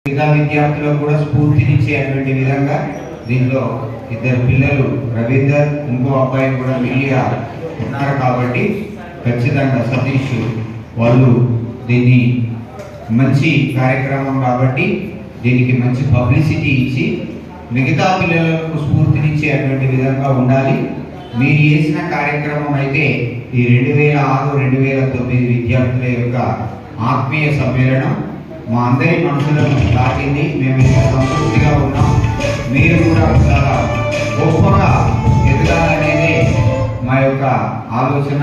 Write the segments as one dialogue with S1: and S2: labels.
S1: మిగతా విద్యార్థులకు కూడా స్ఫూర్తినిచ్చేటువంటి విధంగా దీంట్లో ఇద్దరు పిల్లలు రవీందర్ ఇంకో అబ్బాయి కూడా మిలియా ఉన్నారు కాబట్టి ఖచ్చితంగా సతీష్ వాళ్ళు దీన్ని మంచి కార్యక్రమం కాబట్టి దీనికి మంచి పబ్లిసిటీ ఇచ్చి మిగతా పిల్లలకు స్ఫూర్తినిచ్చేటువంటి విధంగా ఉండాలి. మీరు చేసిన కార్యక్రమం అయితే ఈ 2006-2009 విద్యార్థుల యొక్క ఆత్మీయ సమ్మేళనం మా అందరి మనసులను దాటింది. మేము సంతృప్తిగా ఉన్నాం. మీరు కూడా చాలా గొప్పగా ఎదగాలనేదే మా యొక్క ఆలోచన.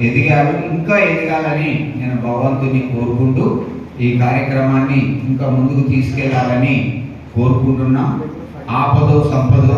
S1: ఎదిగారు, ఇంకా ఎదగాలని నేను భగవంతుని కోరుకుంటూ ఈ కార్యక్రమాన్ని ఇంకా ముందుకు తీసుకెళ్లాలని కోరుకుంటున్నాం. ఆపదో సంపదో